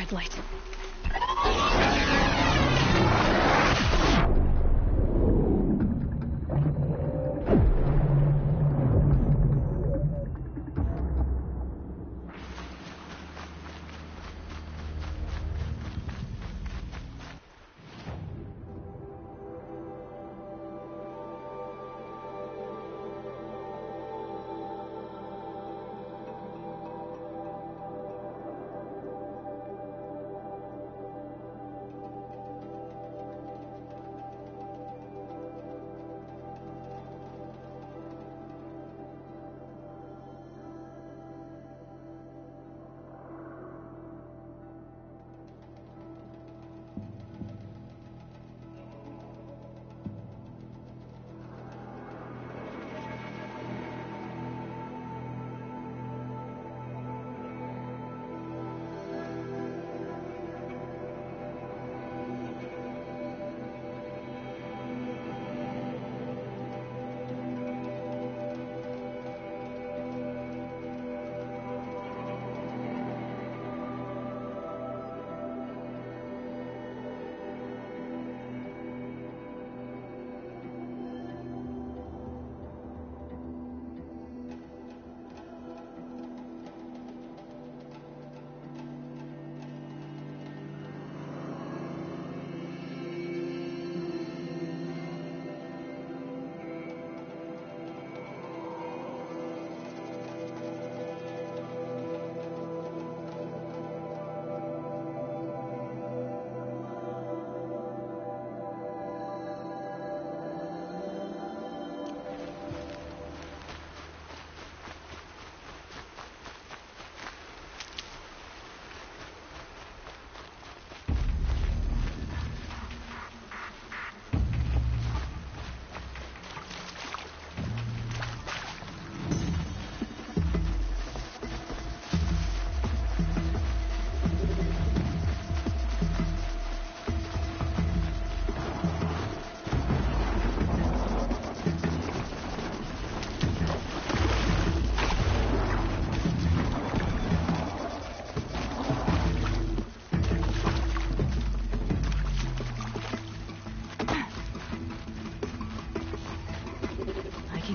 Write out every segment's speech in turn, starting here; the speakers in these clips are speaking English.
red light.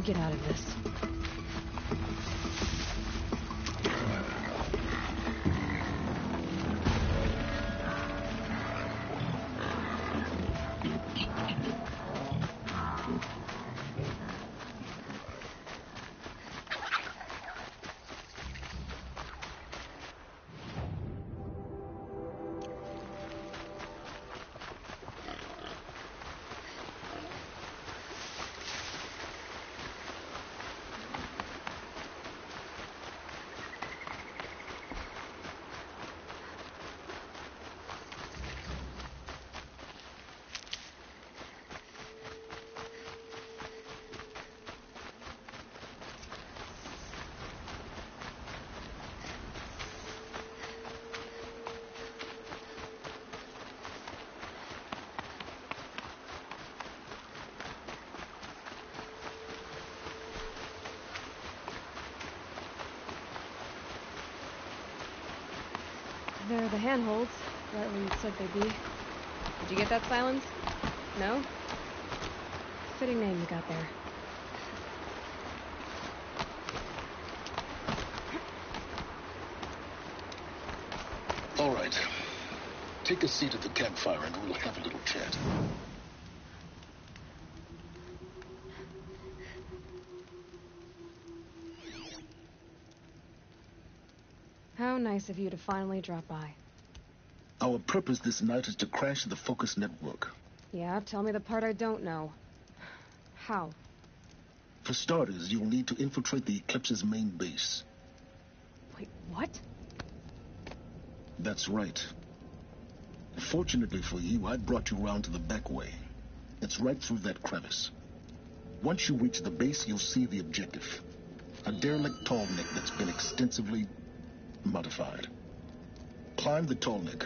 Get out of this. They're the handholds, right where you said they'd be. Did you get that, Silence? No? Fitting name you got there. All right. Take a seat at the campfire and we'll have a little chat. How nice of you to finally drop by. Our purpose this night is to crash the Focus network. Yeah, tell me the part I don't know. How? For starters, you'll need to infiltrate the Eclipse's main base. Wait, what? That's right. Fortunately for you, I brought you around to the back way. It's right through that crevice. Once you reach the base, you'll see the objective. A derelict tall neck that's been extensively modified. Climb the tall neck.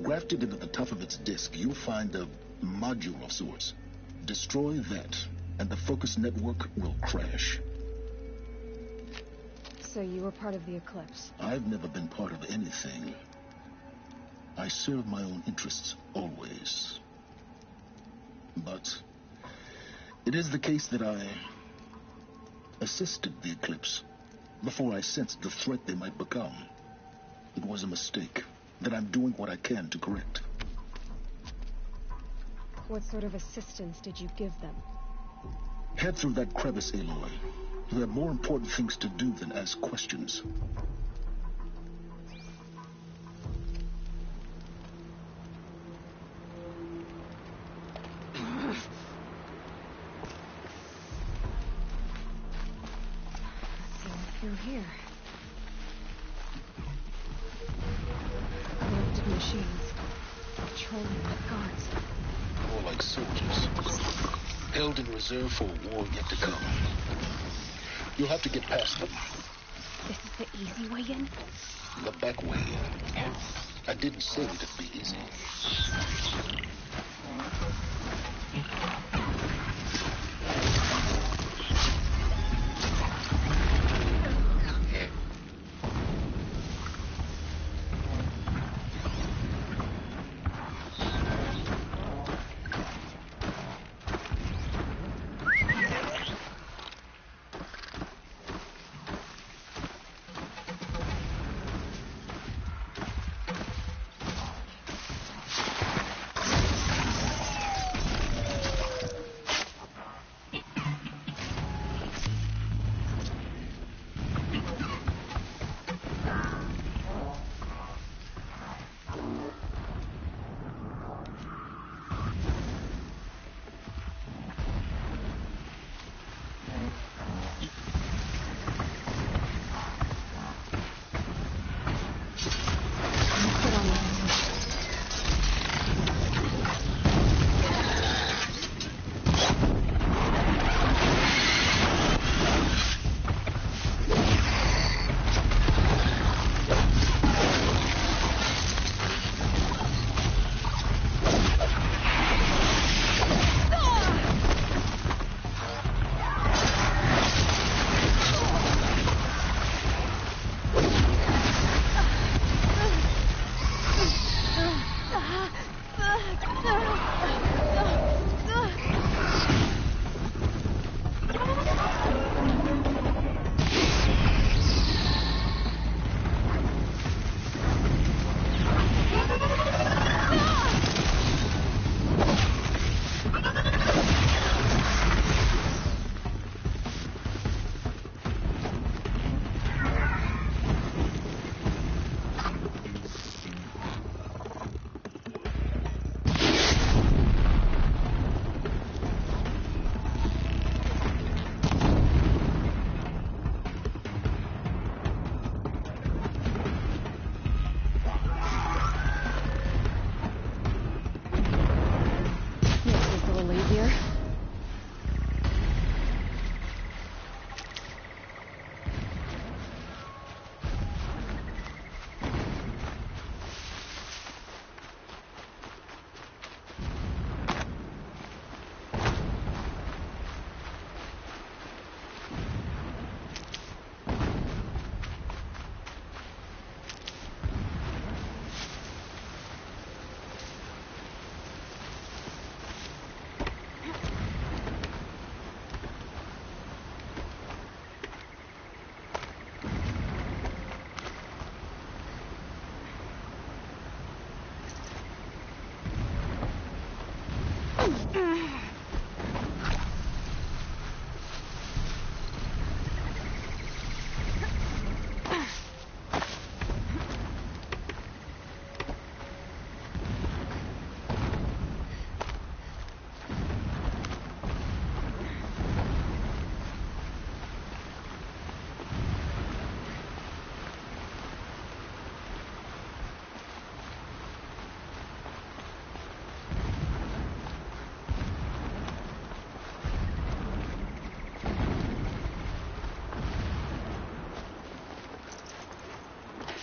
Grafted into the top of its disk, you'll find a module of sorts. Destroy that, and the Focus network will crash. So you were part of the Eclipse? I've never been part of anything. I serve my own interests, always. But it is the case that I assisted the Eclipse before I sensed the threat they might become. It was a mistake that I'm doing what I can to correct. What sort of assistance did you give them? Head through that crevice, Aloy. You have more important things to do than ask questions. Through here. Corrupted machines. Patrolling like guards. More like soldiers. Held in reserve for a war yet to come. You'll have to get past them. This is the easy way in? The back way. I didn't say it'd be easy.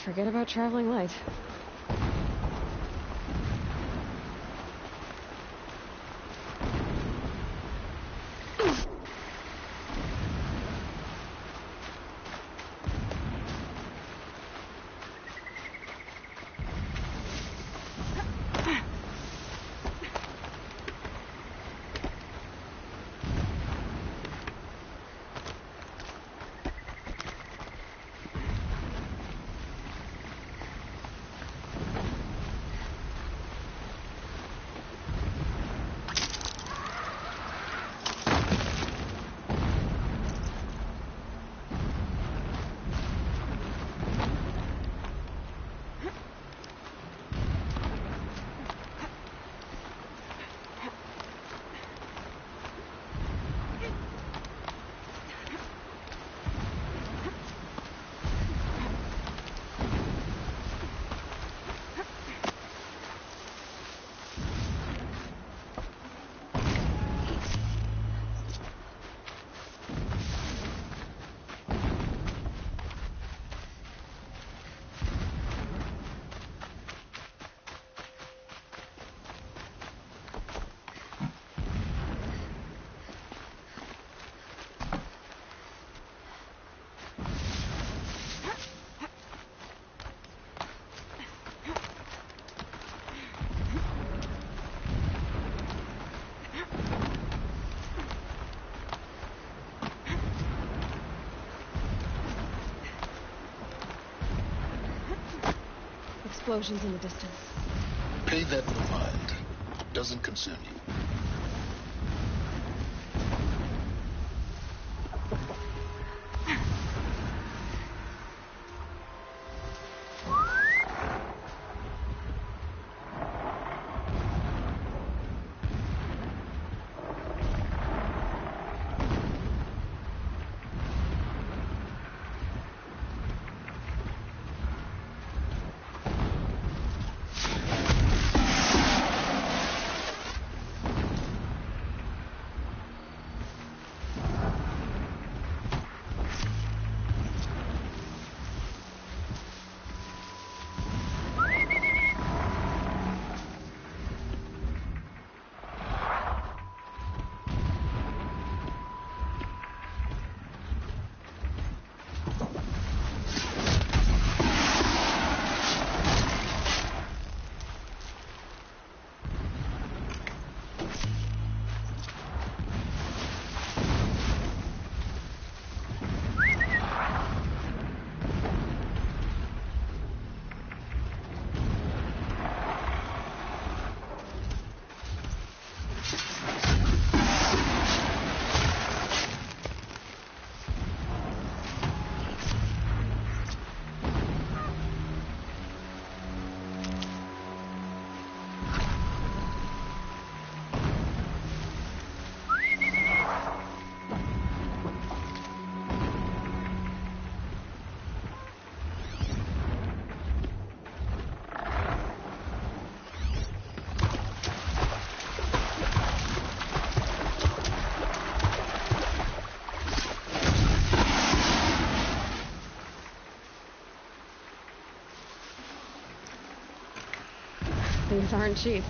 Forget about traveling light. explosions in the distance. Pay that no mind. Doesn't concern you. Things aren't cheap.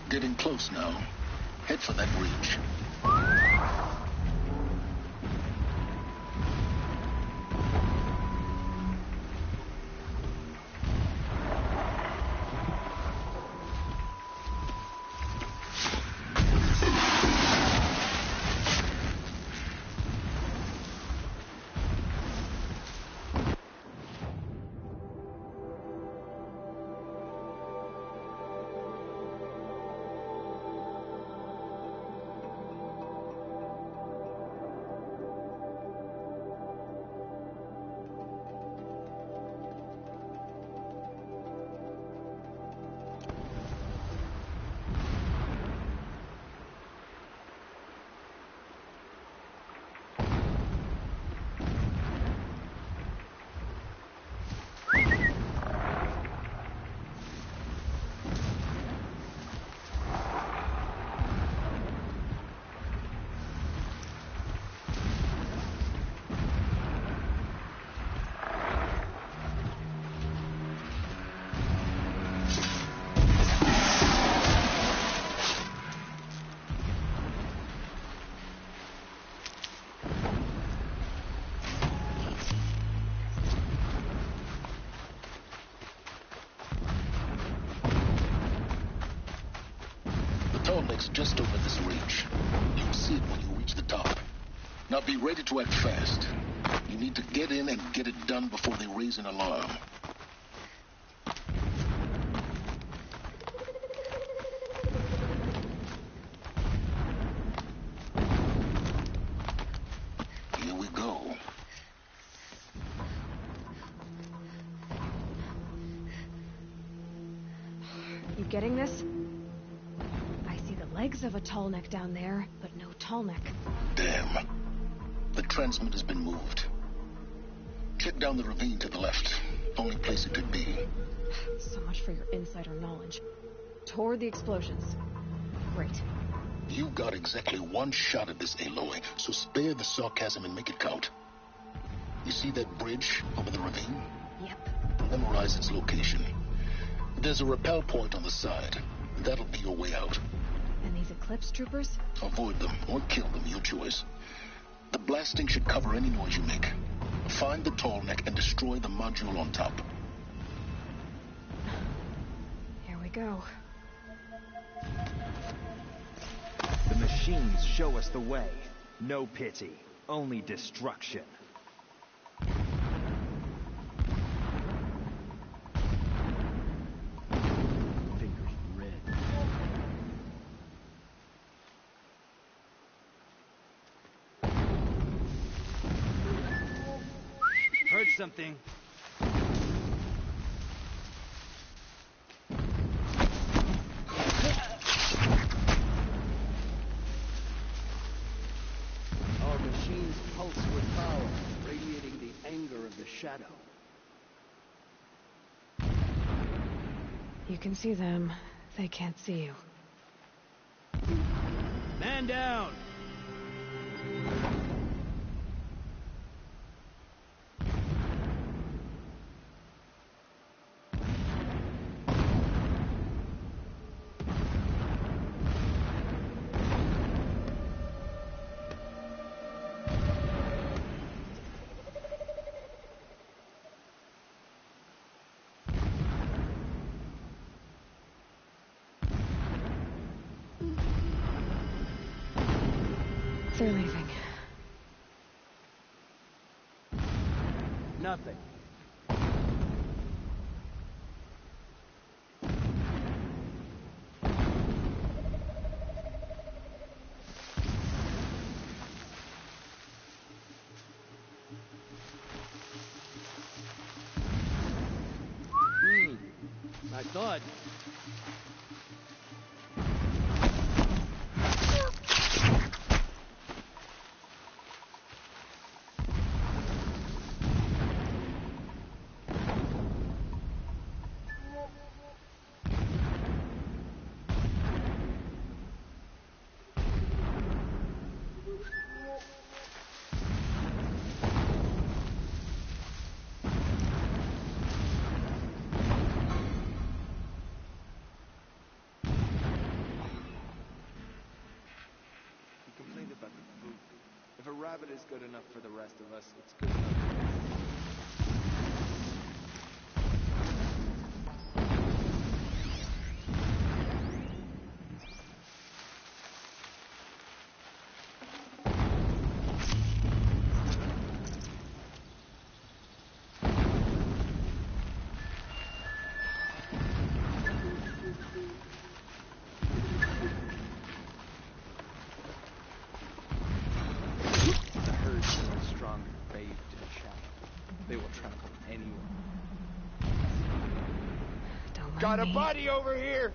Getting close now. Head for that bridge. tallneck's just over this ridge. You'll see it when you reach the top. Now be ready to act fast. You need to get in and get it done before they raise an alarm. Here we go. You getting this? I see the legs of a tall neck down there, but no tall neck. Damn. The transmitter's been moved. Check down the ravine to the left. Only place it could be. So much for your insider knowledge. Toward the explosions. Great. You've got exactly one shot at this, Aloy, so spare the sarcasm and make it count. You see that bridge over the ravine? Yep. Memorize its location. There's a rappel point on the side. That'll be your way out. And these Eclipse troopers? Avoid them or kill them, your choice. The blasting should cover any noise you make. Find the tall neck and destroy the module on top. Here we go. The machines show us the way. No pity, only destruction. Fingers red. Heard something. Our machines pulse with power, radiating the anger of the shadow. You can see them. They can't see you. Man down! They're leaving. Nothing. I thought. If a rabbit is good enough for the rest of us, it's good enough. Got a body over here!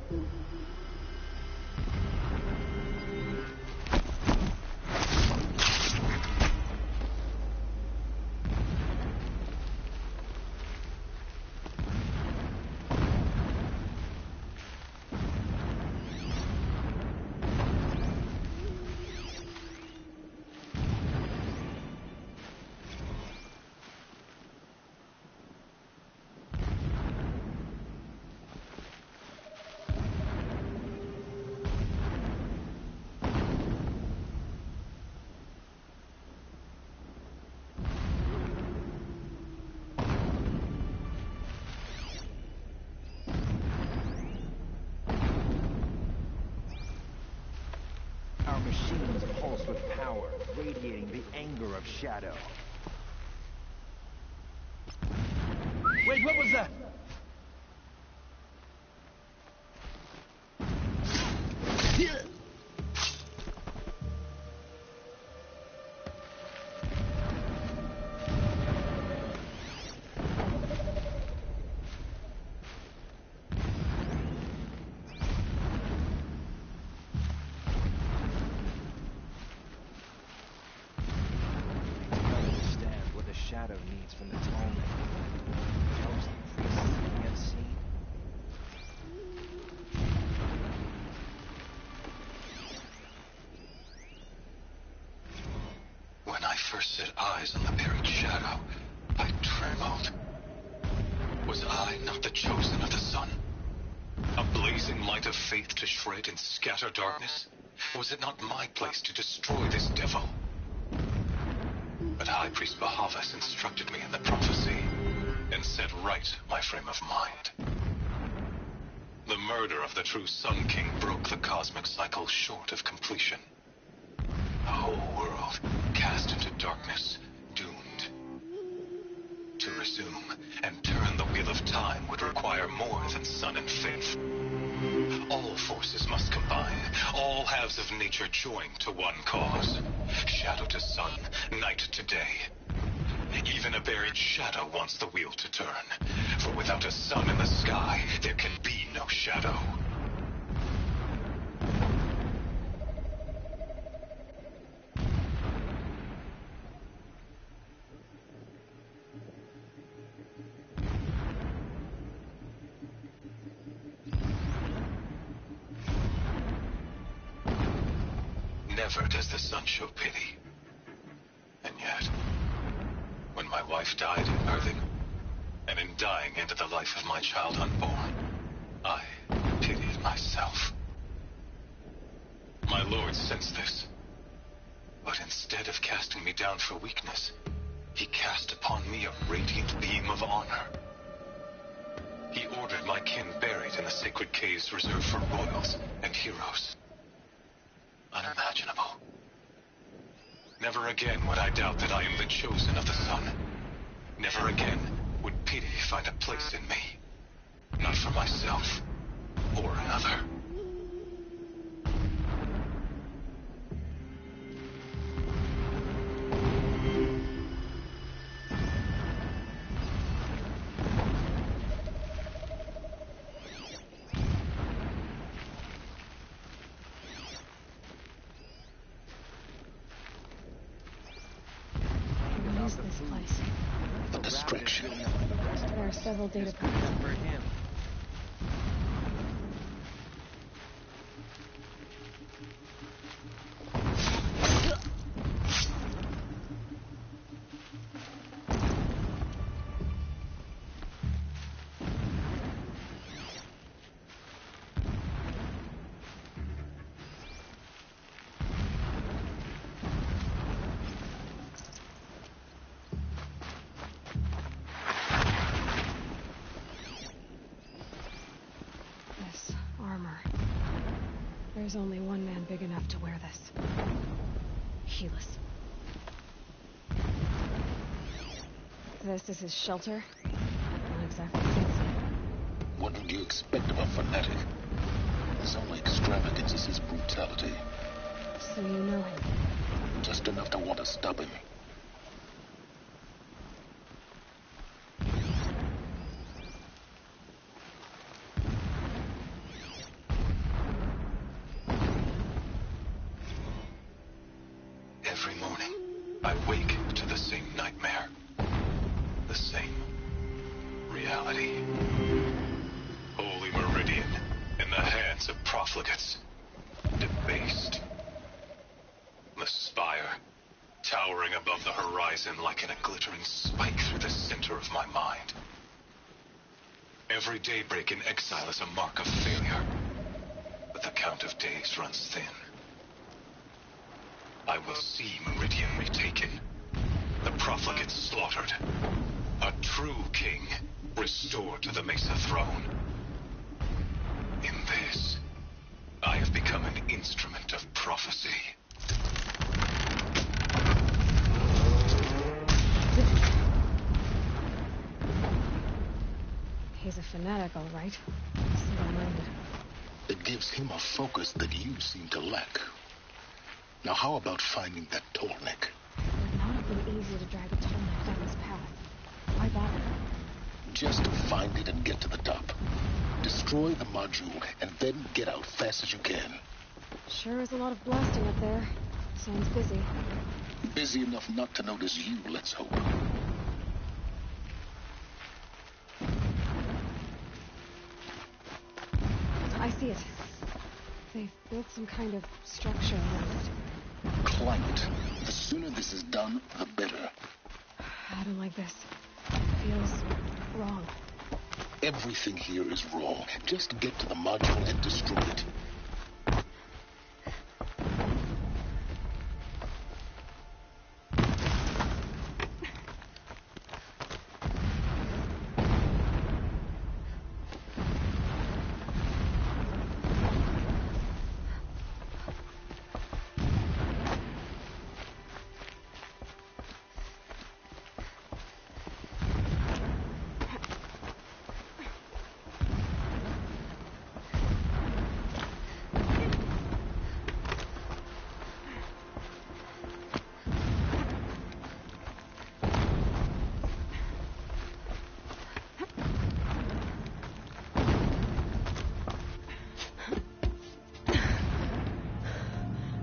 machines pulse with power, radiating the anger of Shadow. Wait, what was that? Shadow needs from the atonement. Helps the priests see unseen. When I first set eyes on the buried shadow, I trembled. Was I not the chosen of the sun? A blazing light of faith to shred and scatter darkness? Was it not my place to destroy this devil? But High Priest Bahavas instructed me in the prophecy, and set right my frame of mind. The murder of the true Sun King broke the cosmic cycle short of completion. The whole world cast into darkness, doomed. To resume and turn the wheel of time would require more than sun and faith. All forces must combine, all halves of nature join to one cause. Shadow to sun, night to day. Even a buried shadow wants the wheel to turn, for without a sun in the sky, there can be no shadow. Never does the sun show pity. And yet, when my wife died in birthing, and in dying into the life of my child unborn, I pitied myself. My lord sensed this, but instead of casting me down for weakness, he cast upon me a radiant beam of honor. He ordered my kin buried in the sacred caves reserved for royals and heroes. Unimaginable. Never again would I doubt that I am the chosen of the sun. Never again would pity find a place in me. Not for myself or another. This place. A distraction. There are several data points. For him. There's only one man big enough to wear this. Helis. This is his shelter. Not exactly fancy. What would you expect of a fanatic? His only extravagance is his brutality. So you know him? Just enough to want to stop him. Every morning, I wake to the same nightmare. The same reality. Holy Meridian in the hands of profligates. Debased. The spire, towering above the horizon like a glittering spike through the center of my mind. Every daybreak in exile is a mark of failure, but the count of days runs thin. I will see Meridian retaken, the profligates slaughtered, a true king restored to the Mesa throne. In this, I have become an instrument of prophecy. He's a fanatic, all right. Single-minded. It gives him a focus that you seem to lack. Now how about finding that tallneck? It would not have been easy to drag a tallneck down this path. Why bother? Just find it and get to the top. Destroy the module, and then get out fast as you can. Sure is a lot of blasting up there. Sounds busy. Busy enough not to notice you, let's hope. I see it. They've built some kind of structure around it. Climb it. The sooner this is done, the better. I don't like this. It feels wrong. Everything here is wrong. Just get to the module and destroy it.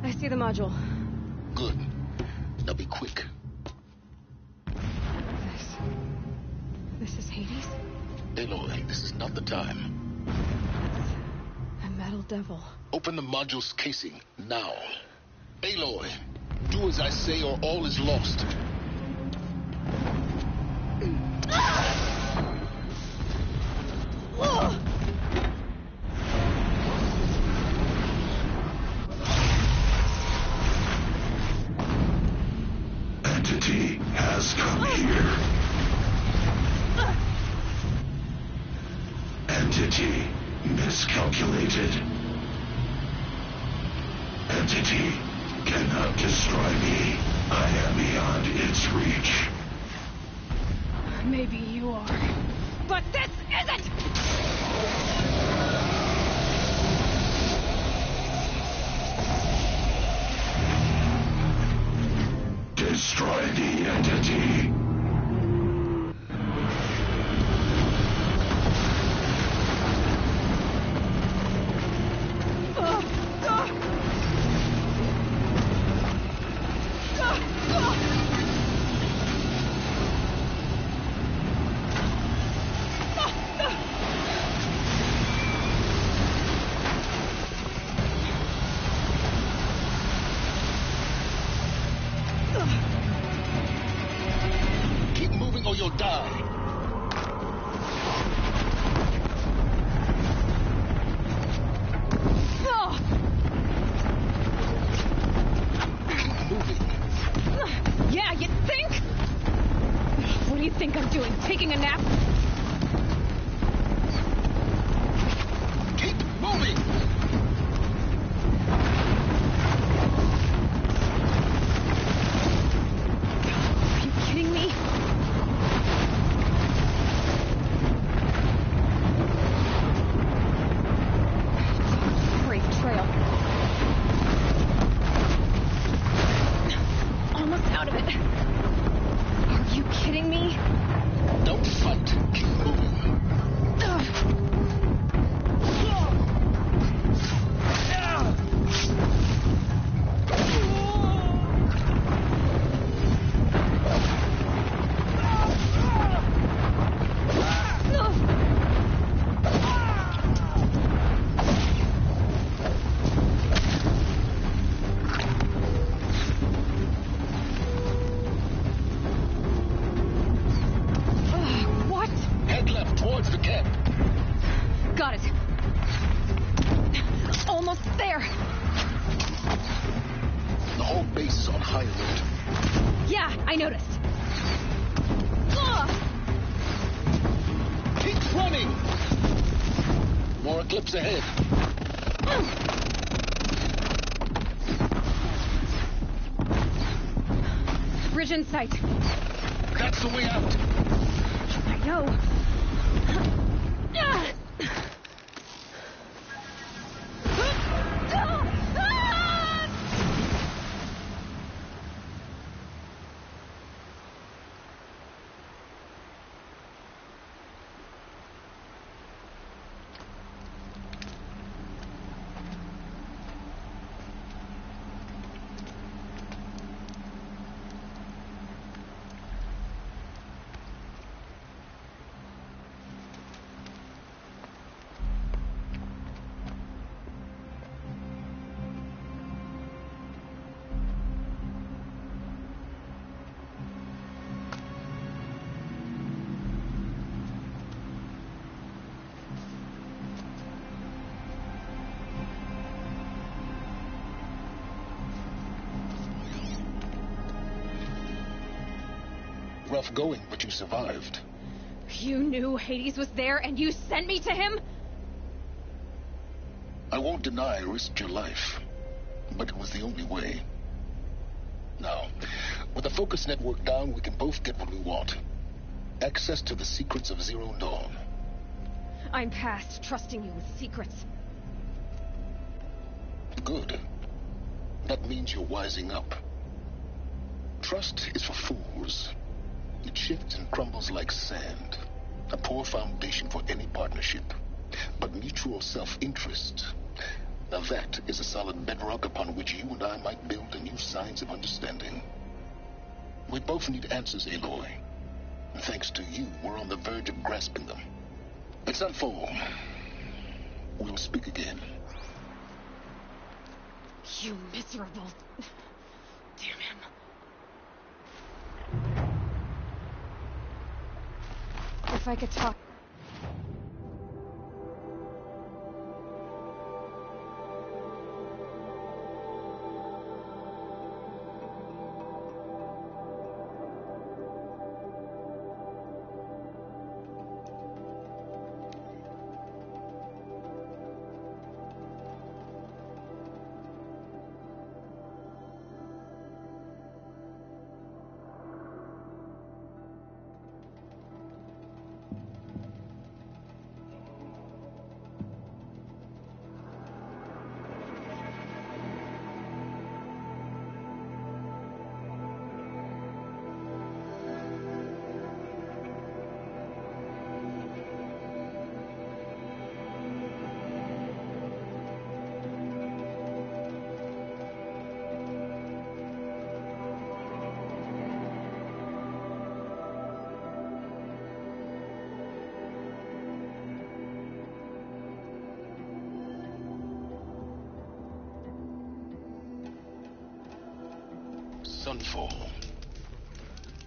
I see the module. Good. Now be quick. This is Hades? Aloy, this is not the time. It's a metal devil. Open the module's casing, now. Aloy, do as I say or all is lost. Entity has come here. Entity miscalculated. Entity cannot destroy me. I am beyond its reach. Maybe you are. But this isn't! Destroy the entity. Keep moving or you'll die. Keep moving. Yeah, you think? What do you think I'm doing? Taking a nap? Keep moving. Are you kidding me? Great trail. Almost out of it. Are you kidding me? Don't fight. Keep moving. What? Head left towards the camp. Got it. Almost there. The whole base is on high alert. Yeah, I noticed. Keep running. More eclipse ahead. Bridge in sight. That's the way out. I know. rough going, but you survived. You knew Hades was there and you sent me to him? I won't deny I risked your life, but it was the only way. Now, with the focus network down, we can both get what we want. Access to the secrets of Zero Dawn. I'm past trusting you with secrets. Good. That means you're wising up. Trust is for fools. It shifts and crumbles like sand. A poor foundation for any partnership. But mutual self-interest, now that is a solid bedrock upon which you and I might build a new science of understanding. We both need answers, Aloy. And thanks to you, we're on the verge of grasping them. It's unfold. We'll speak again. You miserable... Damn him. If I could talk... Sunfall.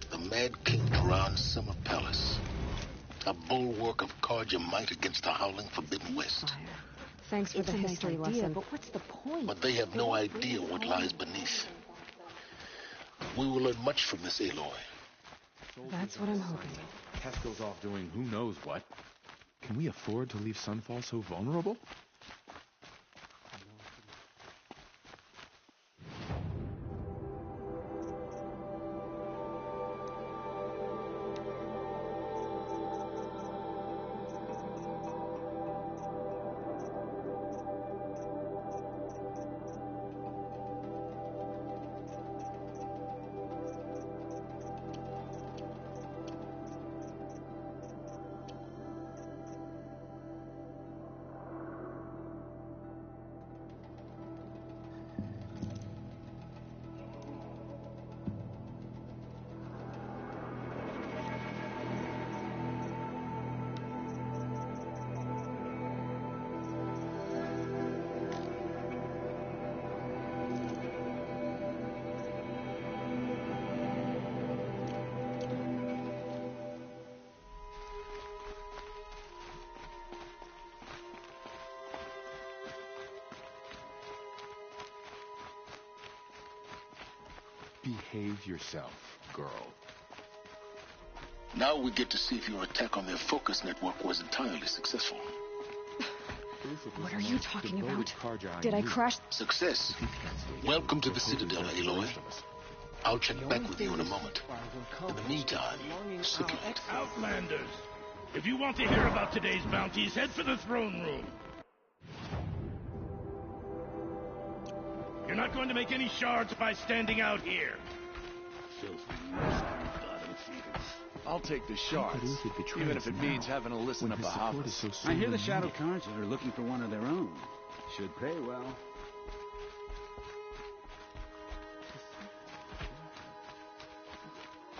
The Mad King Darwn's summer palace. A bulwark of Carja might against the howling Forbidden West. Fire. Thanks for the history lesson. But what's the point? But they have no idea what lies beneath. We will learn much from this, Aloy. That's what I'm hoping. Kestrel's off doing who knows what. Can we afford to leave Sunfall so vulnerable? Behave yourself, girl. Now we get to see if your attack on their focus network was entirely successful. What are you talking about? Did I crash? Success. Welcome to the Citadel, Aloy. I'll check back with you in a moment. In the meantime, circulate. Outlanders, if you want to hear about today's bounties, head for the throne room. You're not going to make any shards by standing out here. I'll take the shards, even if it means having to listen up a house. I hear the Shadow Cards are looking for one of their own. Should pay well.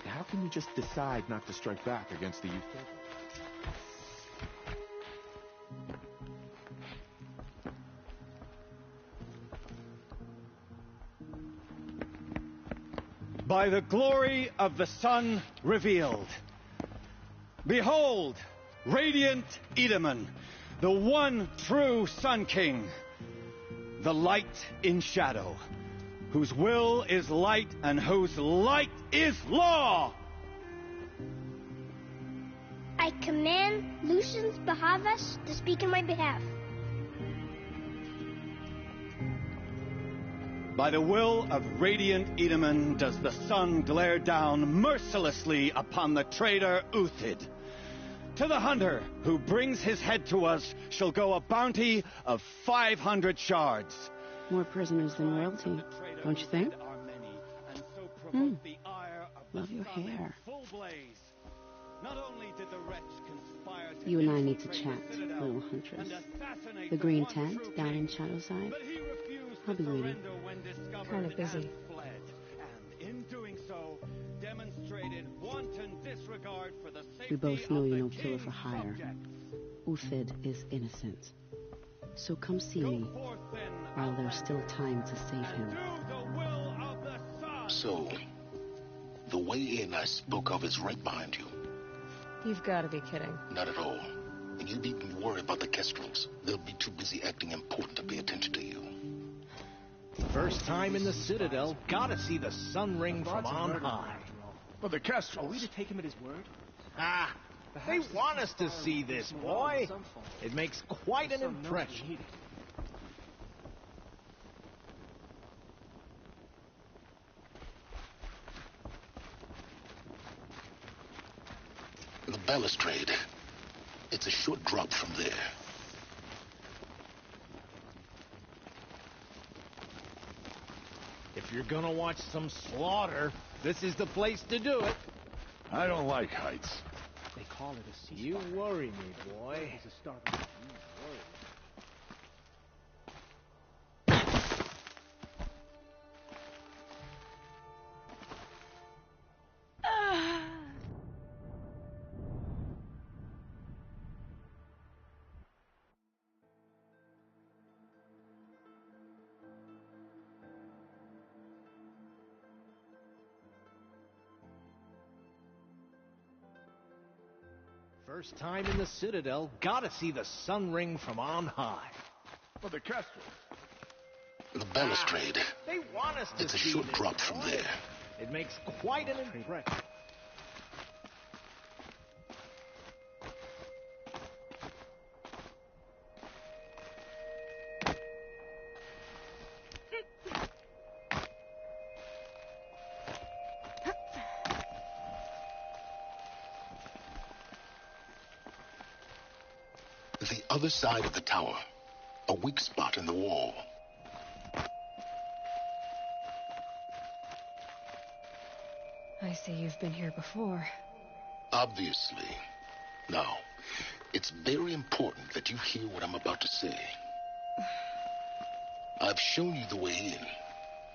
How can you just decide not to strike back against the youth? By the glory of the sun revealed. Behold, radiant Edaman, the one true Sun King, the light in shadow, whose will is light and whose light is law. I command Lucius Bahavas to speak in my behalf. By the will of radiant Edaman does the sun glare down mercilessly upon the traitor Uthid. To the hunter who brings his head to us shall go a bounty of 500 shards. More prisoners than royalty, don't you think? Love your hair. Not only did the wretch conspire to You and I need to chat, little huntress. The green tent down in Shadowside. I'll be waiting. Kind of busy. And in doing so, demonstrated wanton disregard for the safety We both know of you're the no killer for king's hire. subjects. Uthid is innocent. So come see me while there's still time to save him. So, the way in I spoke of is right behind you. You've got to be kidding. Not at all. And you needn't worry about the Kestrels. They'll be too busy acting important to pay attention to you. First time in the Citadel, gotta see the sun ring from on high. Well, the Kestrels. Are we to take him at his word? Ah, they want us to see this, boy. It makes quite an impression. The balustrade. It's a short drop from there. If you're gonna watch some slaughter, this is the place to do it. I don't like heights. They call it a ceasefire. You worry me, boy. It's a starving. First time in the Citadel, gotta see the sun ring from on high. Well, the Kestrels. The balustrade. They want us to It's a see short this, drop from boy. there. It makes quite an impression. The other side of the tower. A weak spot in the wall. I see you've been here before. Obviously. Now, it's very important that you hear what I'm about to say. I've shown you the way in,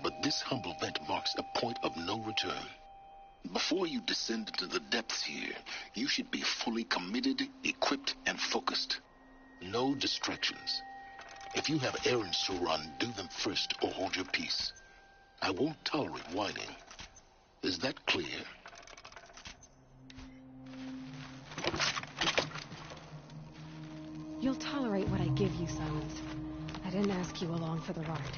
but this humble vent marks a point of no return. Before you descend into the depths here, you should be fully committed, equipped, and focused. No distractions. If you have errands to run, do them first or hold your peace. I won't tolerate whining. Is that clear? You'll tolerate what I give you, Silence. I didn't ask you along for the ride.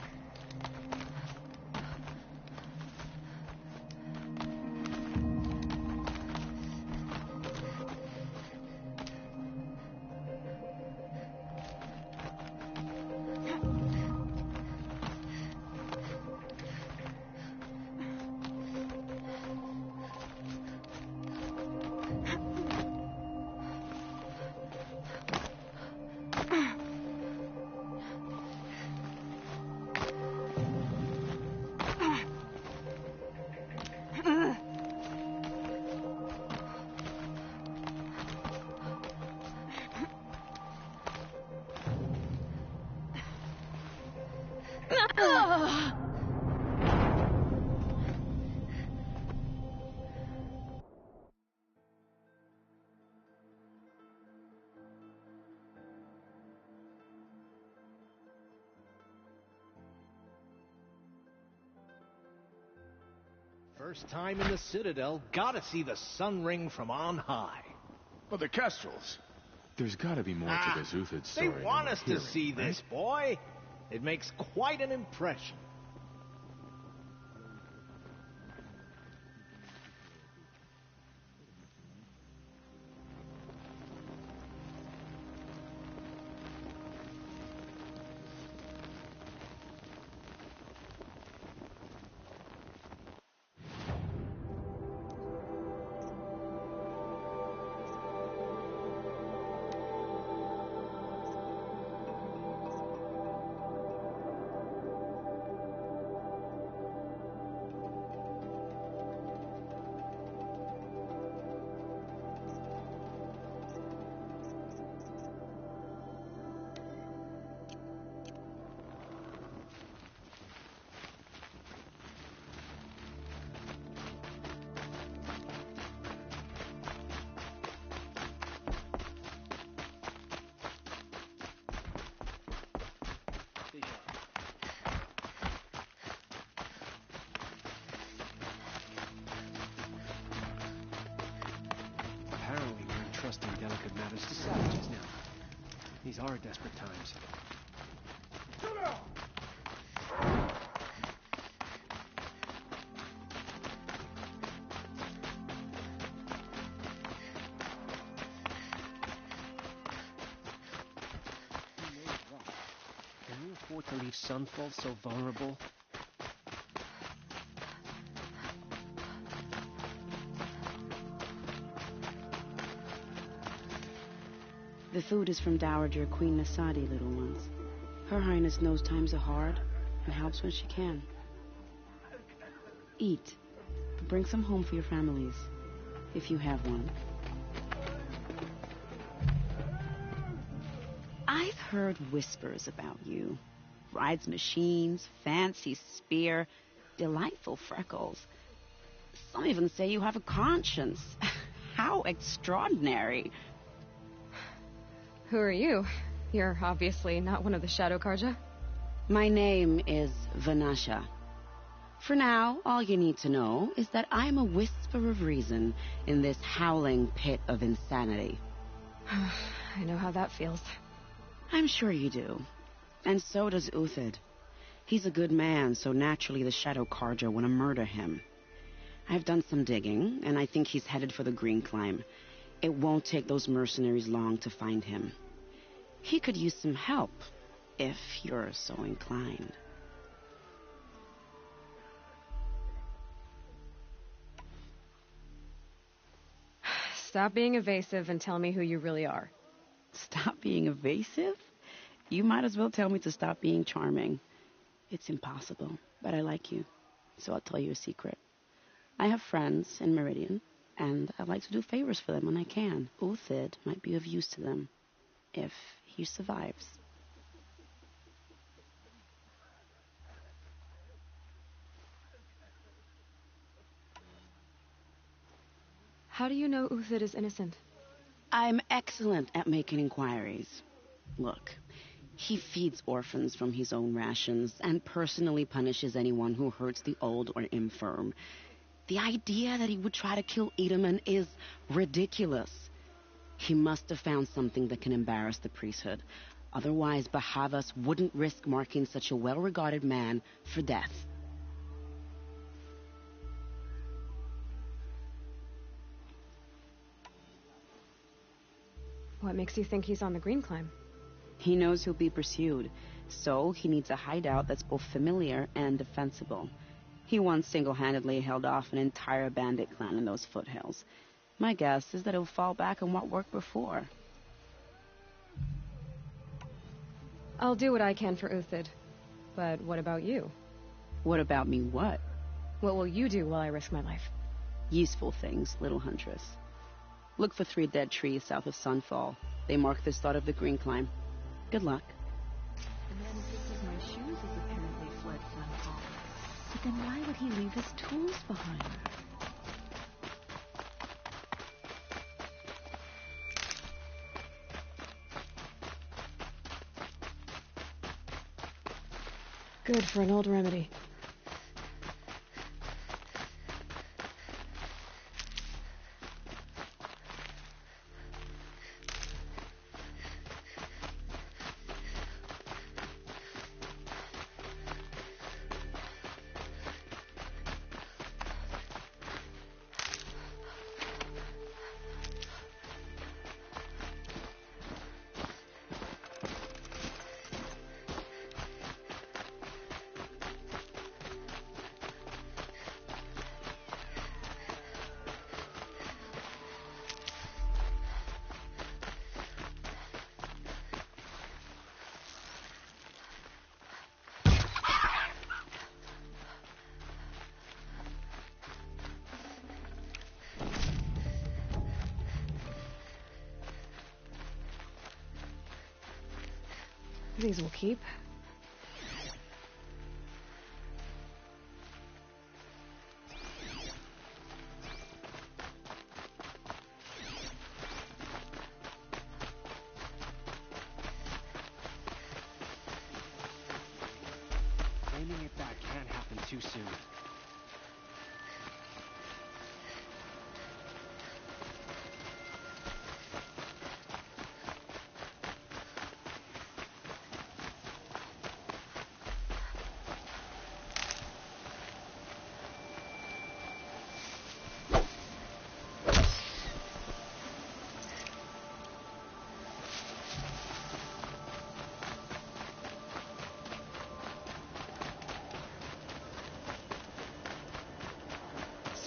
First time in the Citadel, gotta see the sun ring from on high. Well, the Kestrels. There's gotta be more to this Uthid story. They want us to hearing, see right? this, boy. It makes quite an impression. entrusting delicate matters to savages now. These are desperate times. Can we afford to leave Sunfall so vulnerable? The food is from Dowager Queen Nasadi, little ones. Her Highness knows times are hard and helps when she can. Eat. Bring some home for your families, if you have one. I've heard whispers about you. Rides machines, fancy spear, delightful freckles. Some even say you have a conscience. How extraordinary. Who are you? You're obviously not one of the Shadow Karja. My name is Vanasha. For now, all you need to know is that I'm a whisper of reason in this howling pit of insanity. I know how that feels. I'm sure you do. And so does Uthid. He's a good man, so naturally the Shadow Karja want to murder him. I've done some digging, and I think he's headed for the Green Climb. It won't take those mercenaries long to find him. He could use some help, if you're so inclined. Stop being evasive and tell me who you really are. Stop being evasive? You might as well tell me to stop being charming. It's impossible, but I like you, so I'll tell you a secret. I have friends in Meridian, and I like to do favors for them when I can. Uthid might be of use to them, if he survives. How do you know Uthid is innocent? I'm excellent at making inquiries. Look, he feeds orphans from his own rations and personally punishes anyone who hurts the old or infirm. The idea that he would try to kill Edelman is ridiculous. He must have found something that can embarrass the priesthood. Otherwise, Bahavas wouldn't risk marking such a well-regarded man for death. What makes you think he's on the Green Climb? He knows he'll be pursued, so he needs a hideout that's both familiar and defensible. He once single-handedly held off an entire bandit clan in those foothills. My guess is that he'll fall back on what worked before. I'll do what I can for Uthid. But what about you? What about me what? What will you do while I risk my life? Useful things, little huntress. Look for 3 dead trees south of Sunfall. They mark the start of the Green Climb. Good luck. The man who picked up my shoes has apparently fled Sunfall. But then why would he leave his tools behind? Good for an old remedy. These will keep. Claiming it back can't happen too soon.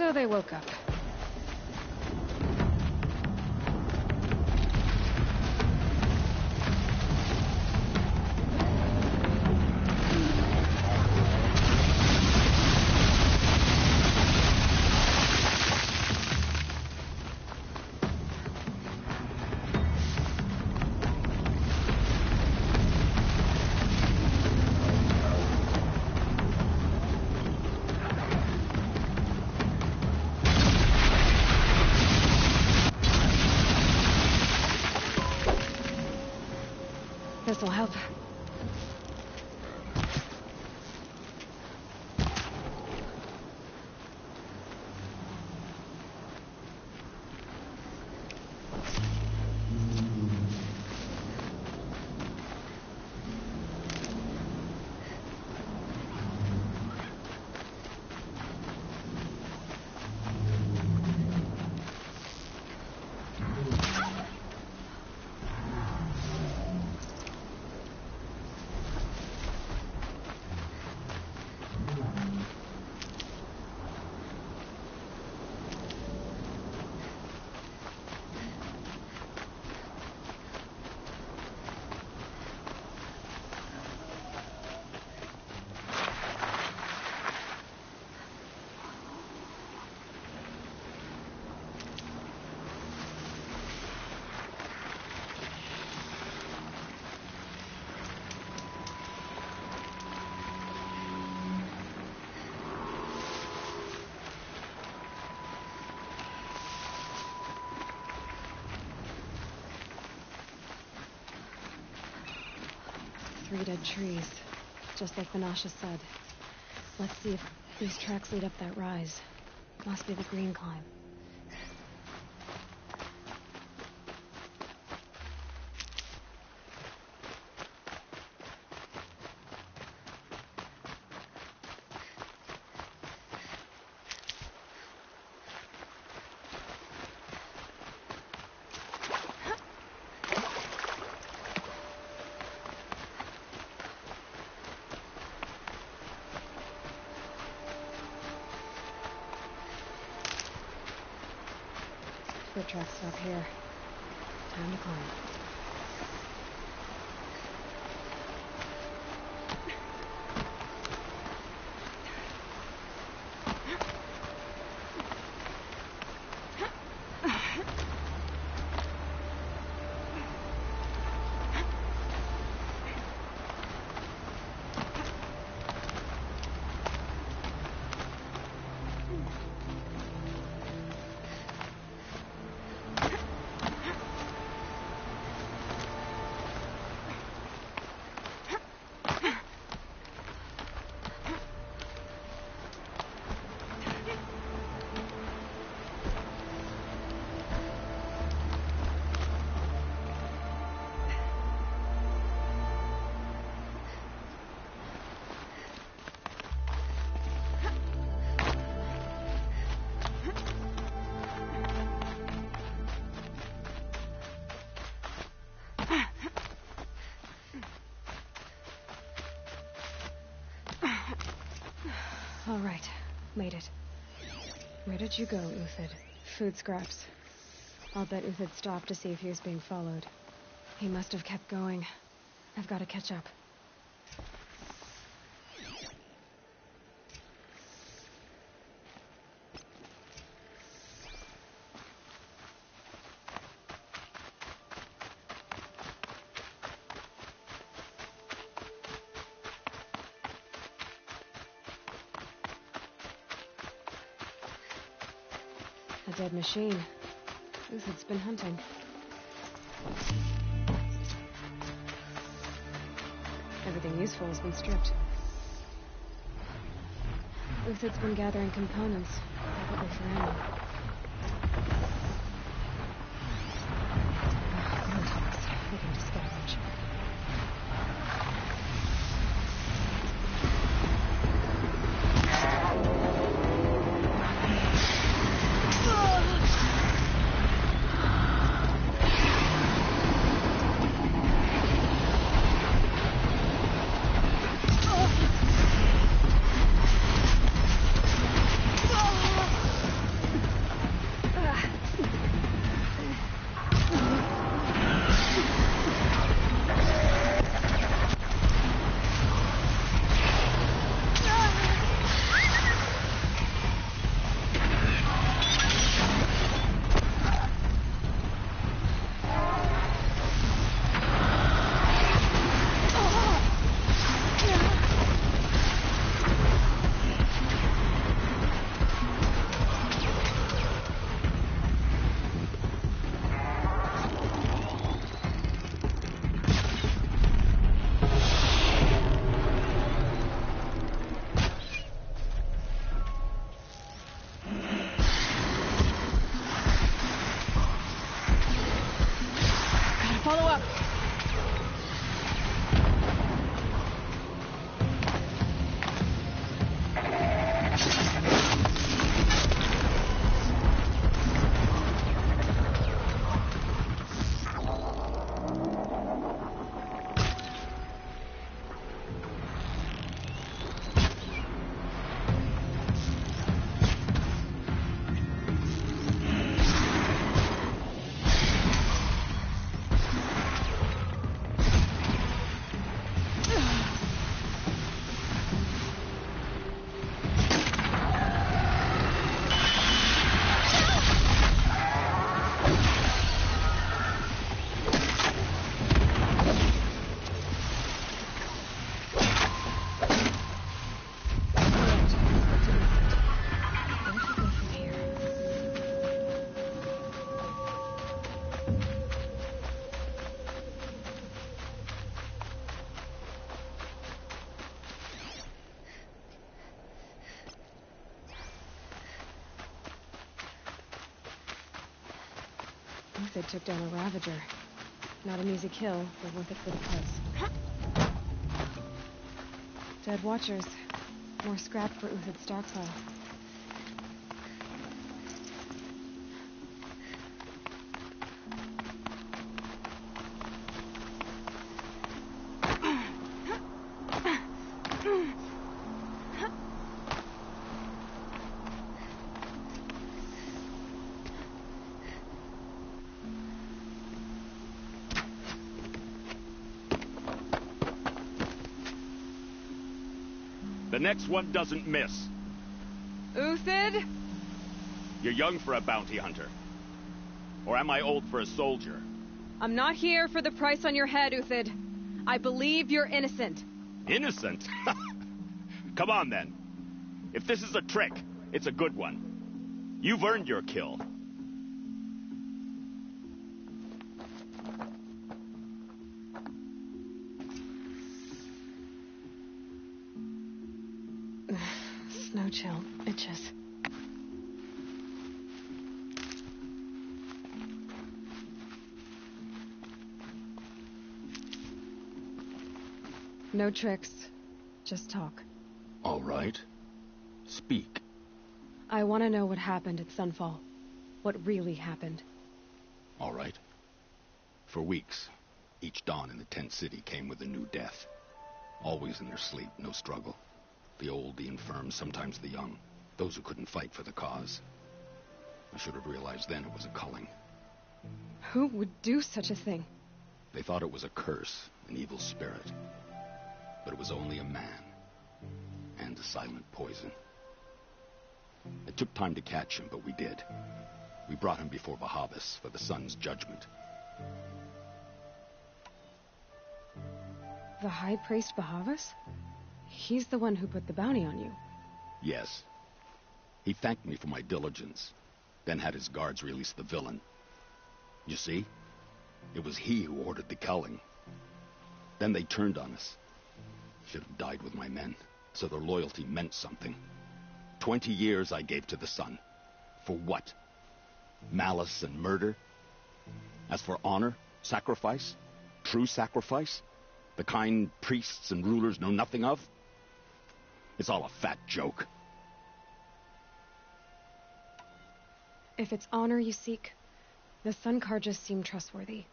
So they woke up. This'll help. Three dead trees, just like Banasha said. Let's see if these tracks lead up that rise. Must be the green climb. Foot tracks stop here. Time to climb. All right, made it. Where did you go, Uthid? Food scraps. I'll bet Uthid stopped to see if he was being followed. He must have kept going. I've got to catch up. A dead machine. Uthid's been hunting. Everything useful has been stripped. Uthid's been gathering components, probably for ammo. Rotox. We can scavenge. Uthid took down a Ravager. Not an easy kill, but worth it for the price. Dead Watchers. More scrap for Uthid's stockpile. The next one doesn't miss. Uthid? You're young for a bounty hunter. Or am I old for a soldier? I'm not here for the price on your head, Uthid. I believe you're innocent. Innocent? Come on, then. If this is a trick, it's a good one. You've earned your kill. Snow chill. Itches. No tricks. Just talk. All right. Speak. I want to know what happened at Sunfall. What really happened. All right. For weeks, each dawn in the tent city came with a new death. Always in their sleep, no struggle. The old, the infirm, sometimes the young. Those who couldn't fight for the cause. I should have realized then it was a culling. Who would do such a thing? They thought it was a curse, an evil spirit. But it was only a man. And a silent poison. It took time to catch him, but we did. We brought him before Bahavas for the sun's judgment. The High Priest Bahavas? He's the one who put the bounty on you. Yes. He thanked me for my diligence, then had his guards release the villain. You see? It was he who ordered the culling. Then they turned on us. Should have died with my men, so their loyalty meant something. 20 years I gave to the sun. For what? Malice and murder? As for honor, sacrifice, true sacrifice, the kind priests and rulers know nothing of? It's all a fat joke. If it's honor you seek, the Sun Karjas seem trustworthy.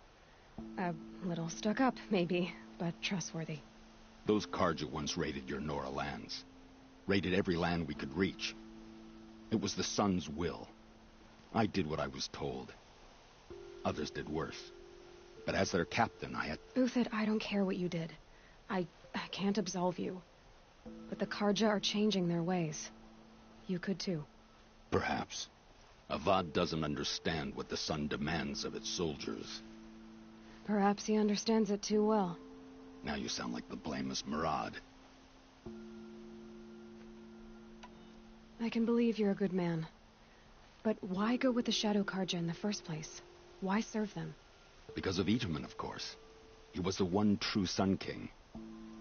A little stuck up, maybe, but trustworthy. Those Karja once raided your Nora lands. Raided every land we could reach. It was the Sun's will. I did what I was told. Others did worse. But as their captain, I had... Uthid, I don't care what you did. I can't absolve you. But the Karja are changing their ways. You could too. Perhaps. Avad doesn't understand what the Sun demands of its soldiers. Perhaps he understands it too well. Now you sound like the blameless Murad. I can believe you're a good man. But why go with the Shadow Karja in the first place? Why serve them? Because of Itaman, of course. He was the one true Sun King.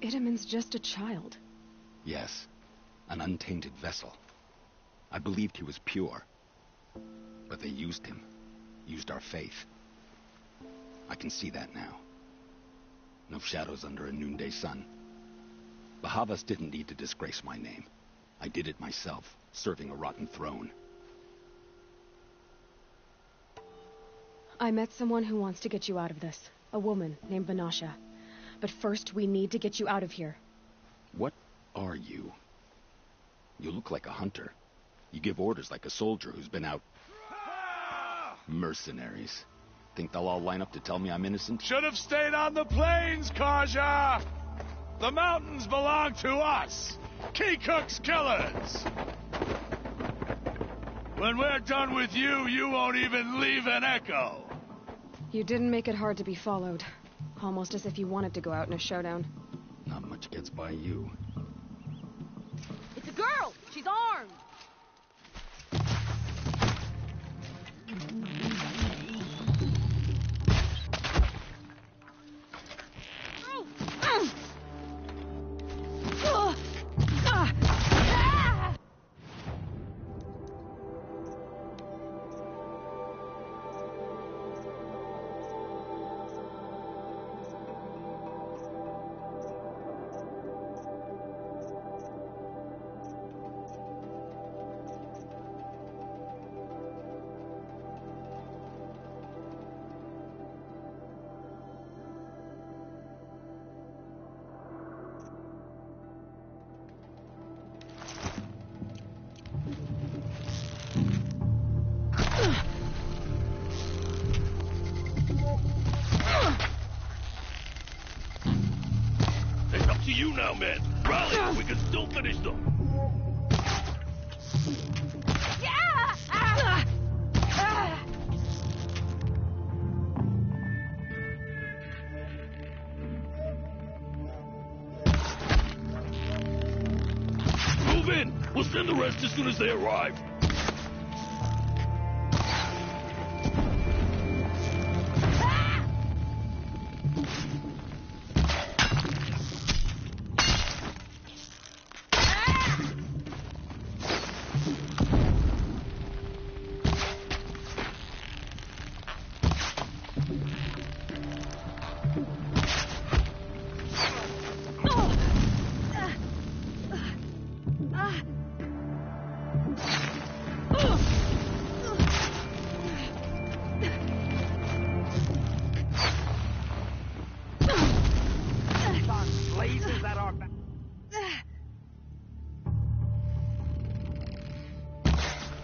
Itaman's just a child. Yes, an untainted vessel. I believed he was pure. But they used him. Used our faith. I can see that now. No shadows under a noonday sun. Bahavas didn't need to disgrace my name. I did it myself, serving a rotten throne. I met someone who wants to get you out of this. A woman named Vanasha. But first, we need to get you out of here. What are you? You look like a hunter. You give orders like a soldier who's been out... Mercenaries. Think they'll all line up to tell me I'm innocent? Should have stayed on the plains, Karja! The mountains belong to us! Kikuk's killers! When we're done with you, you won't even leave an echo! You didn't make it hard to be followed. Almost as if you wanted to go out in a showdown. Not much gets by you. It's a girl! She's armed! to you now, man. Rally, we can still finish them. Move in. We'll send the rest as soon as they arrive.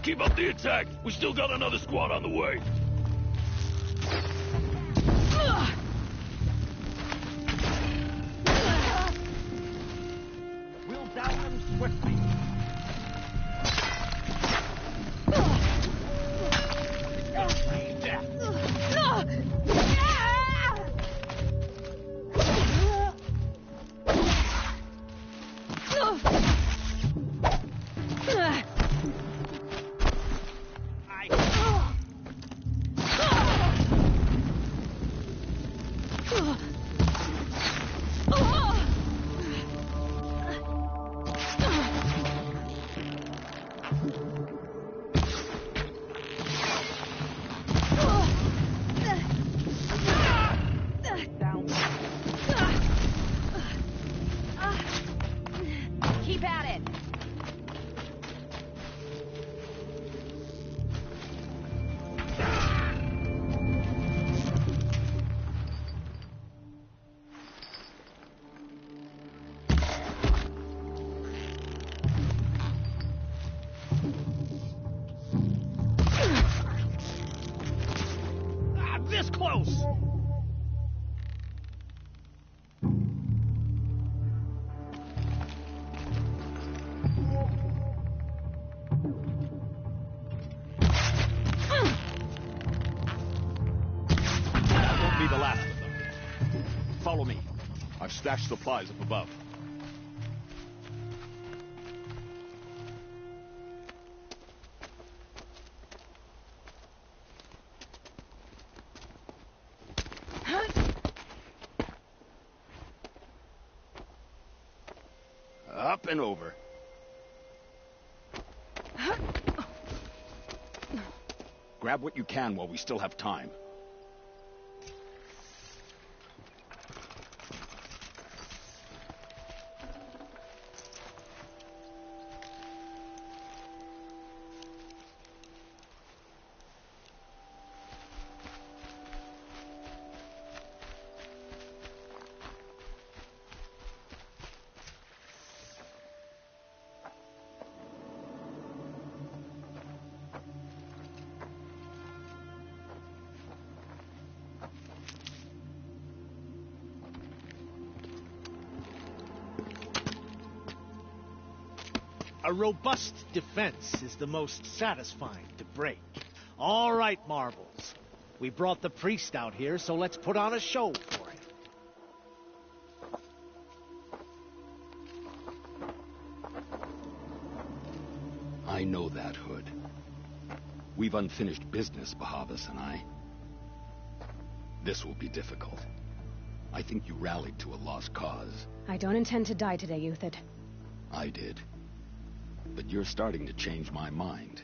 Keep up the attack. We still got another squad on the way. We'll down them swiftly. Keep at it. This close! That won't be the last of them. Follow me. I've stashed supplies up above. Up and over. Grab what you can while we still have time. A robust defense is the most satisfying to break. All right, Marbles. We brought the priest out here, so let's put on a show for him. I know that, Hood. We've unfinished business, Bahavas and I. This will be difficult. I think you rallied to a lost cause. I don't intend to die today, Euthyd. I did. But you're starting to change my mind.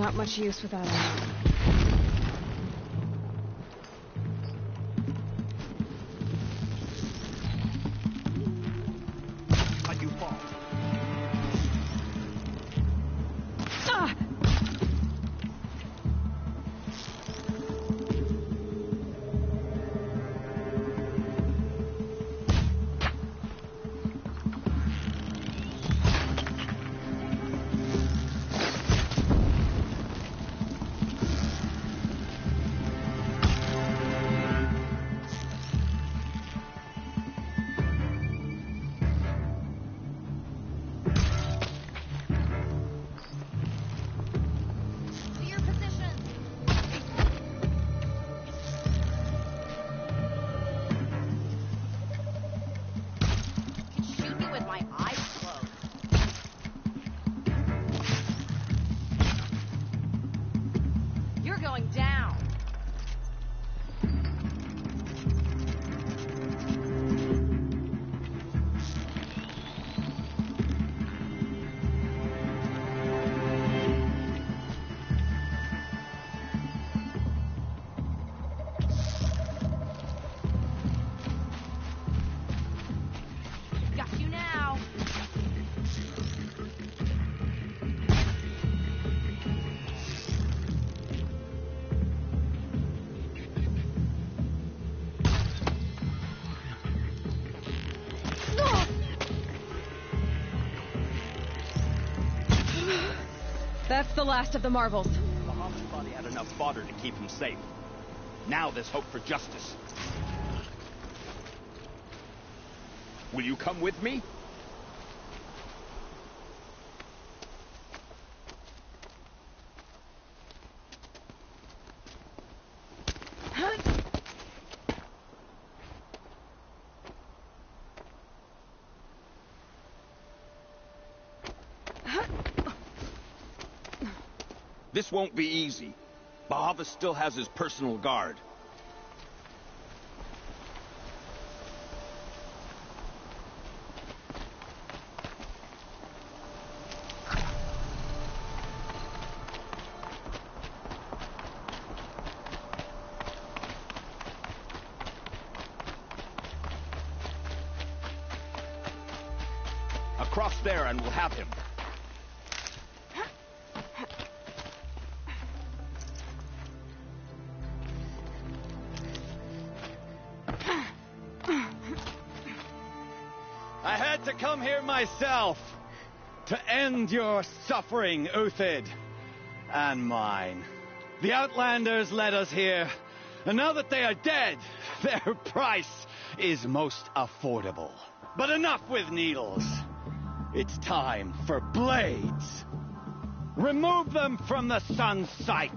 not much use without ammo. How'd you fall? Ah! Going down. Got you now. That's the last of the marbles. Bahamut's body had enough fodder to keep him safe. Now there's hope for justice. Will you come with me? This won't be easy. Bahava still has his personal guard. Across there and we'll have him. I had to come here myself to end your suffering, Uthid, and mine. The Outlanders led us here, and now that they are dead, their price is most affordable. But enough with needles. It's time for blades. Remove them from the sun's sight.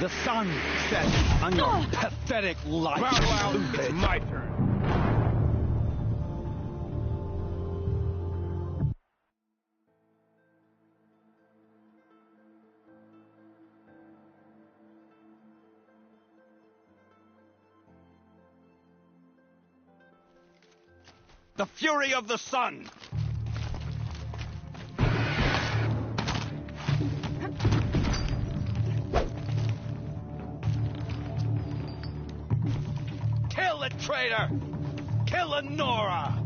The sun sets on your pathetic life. Well, it's my turn. The fury of the sun! Kill the traitor! Kill Lenora!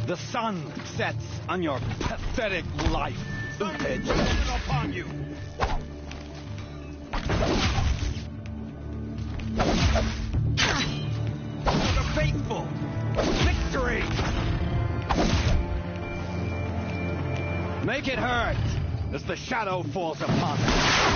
The sun sets on your pathetic life. Uthid upon you. For the faithful, victory. Make it hurt as the shadow falls upon us.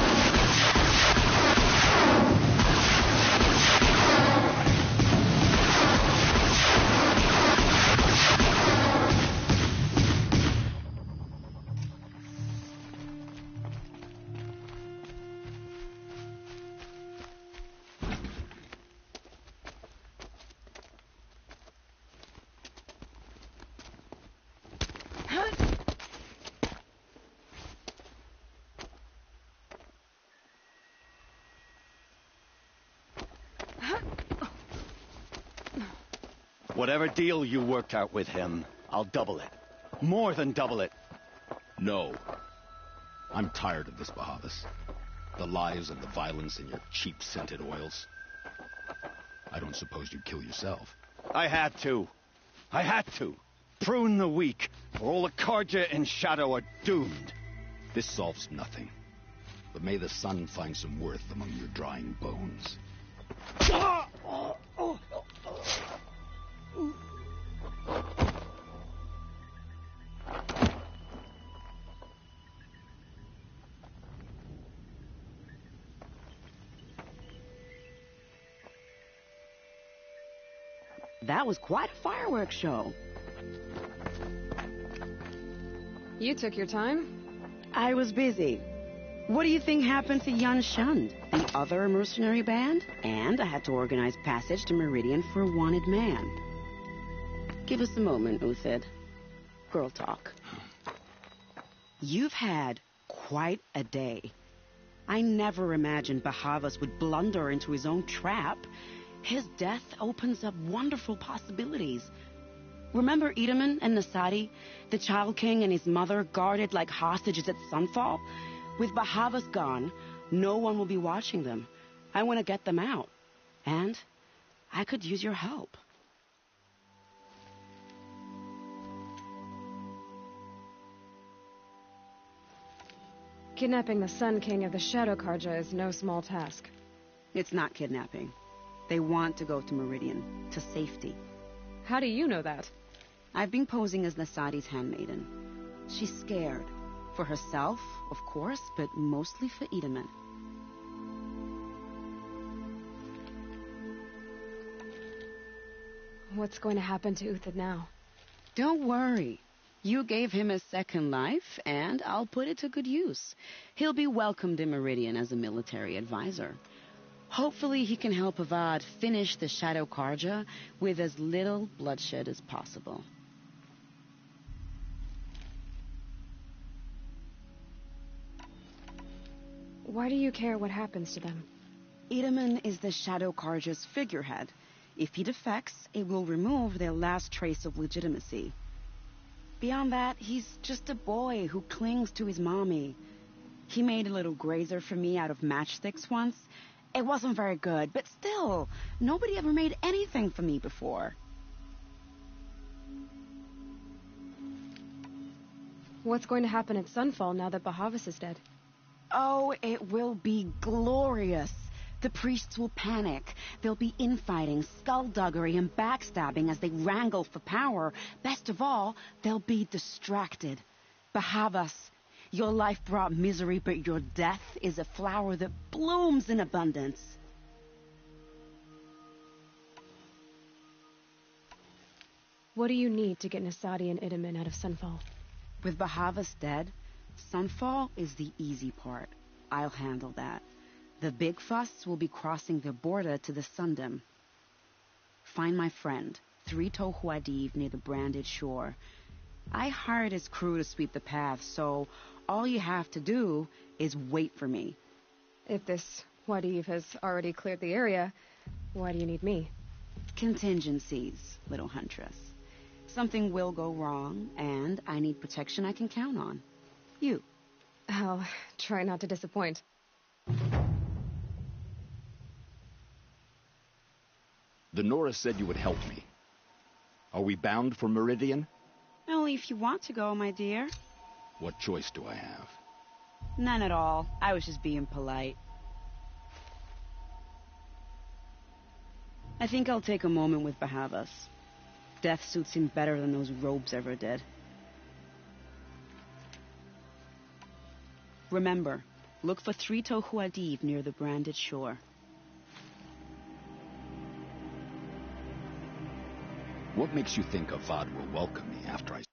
Whatever deal you worked out with him, I'll double it. More than double it. No. I'm tired of this, Bahavas. The lies and the violence and your cheap scented oils. I don't suppose you'd kill yourself. I had to. Prune the weak, or all the Karja in Shadow are doomed. This solves nothing. But may the sun find some worth among your drying bones. That was quite a fireworks show. You took your time? I was busy. What do you think happened to Yan Shund, the other mercenary band? And I had to organize passage to Meridian for a wanted man. Give us a moment, Uthid. Girl talk. You've had quite a day. I never imagined Bahavas would blunder into his own trap. His death opens up wonderful possibilities. Remember Edaman and Nasadi, the Child King and his mother guarded like hostages at sunfall? With Bahavas gone, no one will be watching them. I want to get them out. And I could use your help. Kidnapping the Sun King of the Shadow Karja is no small task. It's not kidnapping. They want to go to Meridian, to safety. How do you know that? I've been posing as Nasadi's handmaiden. She's scared. For herself, of course, but mostly for Edaman. What's going to happen to Uthid now? Don't worry. You gave him a second life, and I'll put it to good use. He'll be welcomed in Meridian as a military advisor. Hopefully he can help Avad finish the Shadow Karja with as little bloodshed as possible. Why do you care what happens to them? Edaman is the Shadow Karja's figurehead. If he defects, it will remove their last trace of legitimacy. Beyond that, he's just a boy who clings to his mommy. He made a little grazer for me out of matchsticks once. It wasn't very good, but still, nobody ever made anything for me before. What's going to happen at Sunfall now that Bahavas is dead? Oh, it will be glorious. The priests will panic. There'll be infighting, skullduggery, and backstabbing as they wrangle for power. Best of all, they'll be distracted. Bahavas, your life brought misery, but your death is a flower that blooms in abundance. What do you need to get Nasadi and Edaman out of Sunfall? With Bahavas dead, Sunfall is the easy part. I'll handle that. The big fuss will be crossing the border to the Sundom. Find my friend, 3 Tohuadiv near the branded shore. I hired his crew to sweep the path, so all you have to do is wait for me. If this Wadiv has already cleared the area, why do you need me? Contingencies, little huntress. Something will go wrong, and I need protection I can count on. You. I'll try not to disappoint. The Nora said you would help me. Are we bound for Meridian? Only if you want to go, my dear. What choice do I have? None at all. I was just being polite. I think I'll take a moment with Bahavas. Death suits him better than those robes ever did. Remember, look for 3 Tohuadiv near the branded shore. What makes you think Avad will welcome me after I